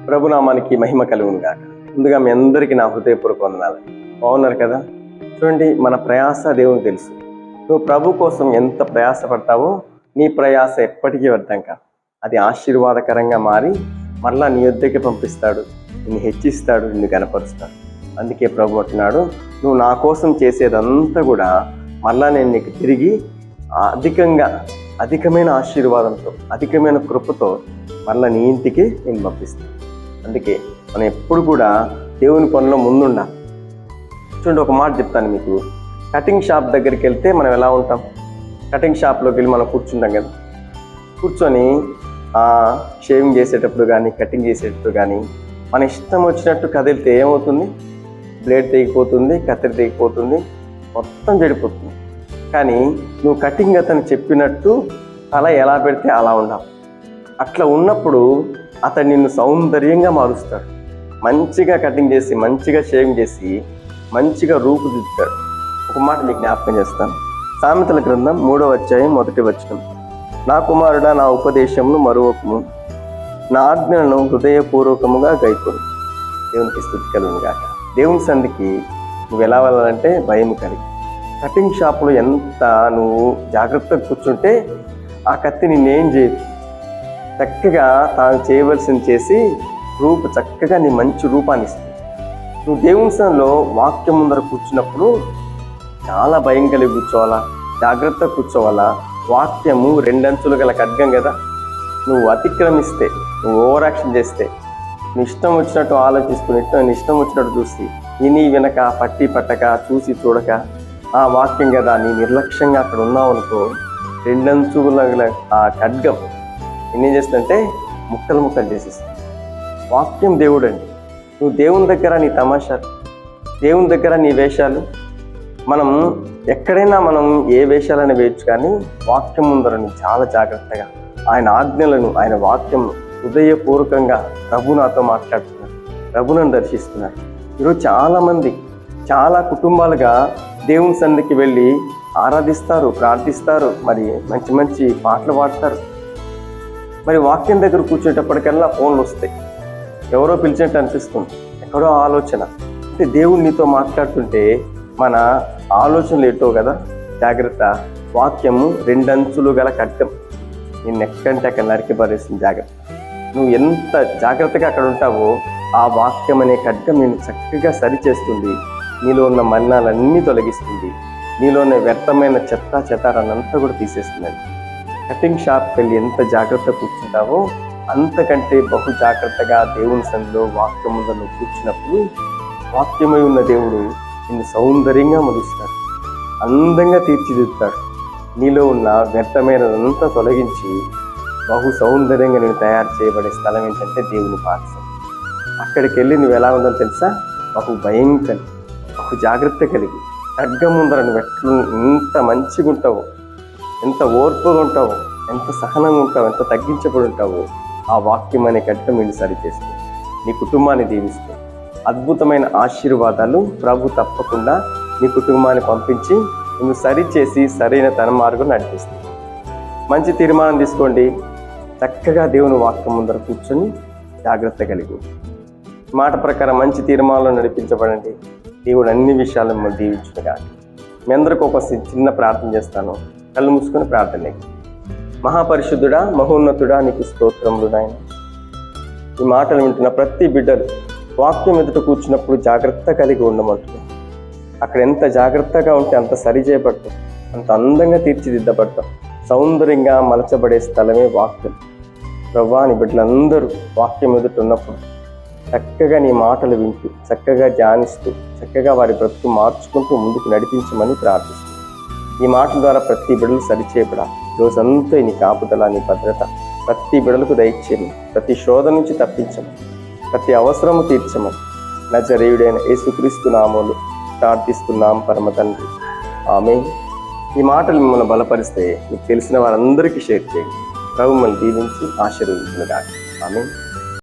ప్రభునామానికి మహిమ కలుగును గాక. ముందుగా మీ అందరికీ నా హృదయపూర్వక వందనాలు. బాగున్నారు కదా? చూడండి, మన ప్రయాస దేవునికి తెలుసు. నువ్వు ప్రభు కోసం ఎంత ప్రయాసపడతావో నీ ప్రయాస ఎప్పటికీ వ్యర్థం కాదు. అది ఆశీర్వాదకరంగా మారి మరలా నీ యొద్దకి పంపిస్తాడు, నిన్ను హెచ్చిస్తాడు, నిన్ను గణపరుస్తాడు. అందుకే ప్రభు అంటున్నాడు, నువ్వు నా కోసం చేసేదంతా కూడా మరలా నేను నీకు తిరిగి అధికమైన ఆశీర్వాదంతో, అధికమైన కృపతో మరలా నీ ఇంటికి నేను పంపిస్తాను. అందుకే మనం ఎప్పుడు కూడా దేవుని పనిలో ముందుండాలి. చూడండి, ఒక మాట చెప్తాను మీకు. కటింగ్ షాప్ దగ్గరికి వెళ్తే మనం ఎలా ఉంటాం? కటింగ్ షాప్లోకి వెళ్ళి మనం కూర్చుంటాం కదా. కూర్చొని షేవింగ్ చేసేటప్పుడు కానీ, కటింగ్ చేసేటప్పుడు కానీ మన ఇష్టం వచ్చినట్టు కదిలితే ఏమవుతుంది? బ్లేడ్ తెగిపోతుంది, కత్తిరి తెగిపోతుంది, మొత్తం చెడిపోతుంది. కానీ నువ్వు కటింగ్ అతను చెప్పినట్టు తల ఎలా పెడితే అలా ఉండాలి. అట్లా ఉన్నప్పుడు అతను నిన్ను సౌందర్యంగా మారుస్తాడు. మంచిగా కటింగ్ చేసి, మంచిగా షేవింగ్ చేసి, మంచిగా రూపుదిద్దుతాడు. ఒక మాట మీకు జ్ఞాపకం చేస్తాను. సామెతల గ్రంథం 3వ అధ్యాయం 1వ వచనం. నా కుమారుడా, నా ఉపదేశమును మరువకము, నా ఆజ్ఞలను హృదయపూర్వకముగా గైకొను. దేవునికి స్తుతి కలుగును గాక. దేవుని సంధికి నువ్వు ఎలా వెళ్ళాలంటే భయం కలిగి. కటింగ్ షాప్లో ఎంత నువ్వు జాగ్రత్తగా కూర్చుంటే ఆ కత్తి నిన్నేం చేయదు. చక్కగా తాను చేయవలసింది చేసి చక్కగా నీ మంచి రూపాన్ని ఇస్తుంది. నువ్వు దేవుని సన్నిధిలో వాక్యం ముందర కూర్చున్నప్పుడు చాలా భయం కలిగి కూర్చోవాలా, జాగ్రత్తగా కూర్చోవాలా. వాక్యము 2 అంచులు గల ఖడ్గం కదా. నువ్వు అతిక్రమిస్తే, నువ్వు ఓవర్ యాక్షన్ చేస్తే, నీ ఇష్టం వచ్చినట్టు ఆలోచిస్తున్న నీ ఇష్టం వచ్చినట్టు చూసి విని వినక, పట్టి పట్టక, చూసి చూడక, ఆ వాక్యం కదా నీ నిర్లక్ష్యంగా అక్కడ ఉన్నావు అనుకో, 2 అంచుల గల ఆ ఖడ్గం ఏం చేస్తుందంటే ముక్కలు ముక్కలు చేసేస్తుంది. వాక్యం దేవుడు అండి. నువ్వు దేవుని దగ్గర నీ తమాషాలు, దేవుని దగ్గర నీ వేషాలు. మనం ఎక్కడైనా మనం ఏ వేషాలైనా వేయచ్చు, కానీ వాక్యం ముందరని చాలా జాగ్రత్తగా ఆయన ఆజ్ఞలను, ఆయన వాక్యం హృదయపూర్వకంగా ప్రభు నాతో మాట్లాడుతున్నారు, ప్రభులను దర్శిస్తున్నారు. ఈరోజు చాలామంది చాలా కుటుంబాలుగా దేవుని సన్నిధికి వెళ్ళి ఆరాధిస్తారు, ప్రార్థిస్తారు, మరి మంచి మంచి పాటలు పాడతారు. మరి వాక్యం దగ్గర కూర్చునేటప్పటికల్లా ఫోన్లు వస్తాయి, ఎవరో పిలిచినట్టు అనిపిస్తుంది, ఎక్కడో ఆలోచన. అంటే దేవుడు నీతో మాట్లాడుతుంటే మన ఆలోచనలు ఏంటో కదా. జాగ్రత్త. వాక్యము 2 అంచులు గల ఖడ్గం, నిన్ను ఎక్కంటే అక్కడ నరికి పడేస్తుంది. జాగ్రత్త. నువ్వు ఎంత జాగ్రత్తగా అక్కడ ఉంటావో ఆ వాక్యం అనే ఖడ్గం నిన్ను చక్కగా సరిచేస్తుంది. నీలో ఉన్న మలినాలన్నీ తొలగిస్తుంది. నీలో ఉన్న వ్యర్థమైన చెత్తారన్నంతా కూడా తీసేస్తుందండి. కటింగ్ షాప్కి వెళ్ళి ఎంత జాగ్రత్త కూర్చుంటావో అంతకంటే బహు జాగ్రత్తగా దేవుని సన్నిధిలో వాక్యం ముందు నువ్వు కూర్చున్నప్పుడు వాక్యమై ఉన్న దేవుడు నిన్ను సౌందర్యంగా మలుస్తాడు, అందంగా తీర్చిదిద్దుతాడు. నీలో ఉన్న వ్యర్థమైనదంతా తొలగించి బహు సౌందర్యంగా నేను తయారు చేయబడే స్థలం ఏంటంటే దేవుని పాఠశాల. అక్కడికి వెళ్ళి నువ్వు ఎలా ఉందని తెలుసా? బహు భయం కలిగి, బహు జాగ్రత్త కలిగి, ఖడ్గం ముందర నువ్వు ఎంత మంచిగా ఉంటావో, ఎంత ఓర్పుగా ఉంటావో, ఎంత సహనంగా ఉంటావో, ఎంత తగ్గించబడి ఉంటావో ఆ వాక్యం అనే ఖడ్గం నిన్ను సరిచేస్తుంది. నీ కుటుంబాన్ని దీవిస్తుంది. అద్భుతమైన ఆశీర్వాదాలు ప్రభు తప్పకుండా నీ కుటుంబాన్ని పంపించి నిన్ను సరిచేసి సరైన తన మార్గం నడిపిస్తుంది. మంచి తీర్మానం తీసుకోండి. చక్కగా దేవుని వాక్యం ముందర కూర్చొని జాగ్రత్త కలిగి మాట ప్రకారం మంచి తీర్మానంలో నడిపించబడండి. దేవుడు అన్ని విషయాలను మిమ్మల్ని దీవించునుగా. మీ అందరికీ ఒక చిన్న ప్రార్థన చేస్తాను. కళ్ళు మూసుకొని ప్రార్థన. మహాపరిశుద్ధుడా, మహోన్నతుడా, నీకు స్తోత్రములు నాయన. ఈ మాటలు వింటున్న ప్రతి బిడ్డలు వాక్యం ఎదుట కూర్చున్నప్పుడు జాగ్రత్త కలిగి ఉండమంటున్నాం. అక్కడ ఎంత జాగ్రత్తగా ఉంటే అంత సరి చేయబడతాం, అంత అందంగా తీర్చిదిద్దబడతాం. సౌందర్యంగా మలచబడే స్థలమే వాక్యం. ప్రభువా, నీ బిడ్డలందరూ వాక్యం ఎదుట ఉన్నప్పుడు చక్కగా నీ మాటలు వింటూ, చక్కగా ధ్యానిస్తూ, చక్కగా వారి బ్రతుకు మార్చుకుంటూ ముందుకు నడిపించమని ప్రార్థిస్తున్నాం. ఈ మాటల ద్వారా ప్రతి బిడ్డలు సరిచేయబడాలి. రోజంతా నీ కాపుదల, నీ భద్రత ప్రతి బిడ్డలకు దయచేయమని, ప్రతి శోధ నుంచి తప్పించమని, ప్రతి అవసరము తీర్చమని నజరేయుడైన యేసుక్రీస్తు నామములో ప్రార్థిస్తున్నాం పరమ తండ్రి. ఆమేన్. ఈ మాటలు మిమ్మల్ని బలపరిస్తే మీకు తెలిసిన వారందరికీ షేర్ చేయండి. ప్రభు మిమ్మల్ని దీవించి ఆశీర్వదించును గాక. ఆమేన్.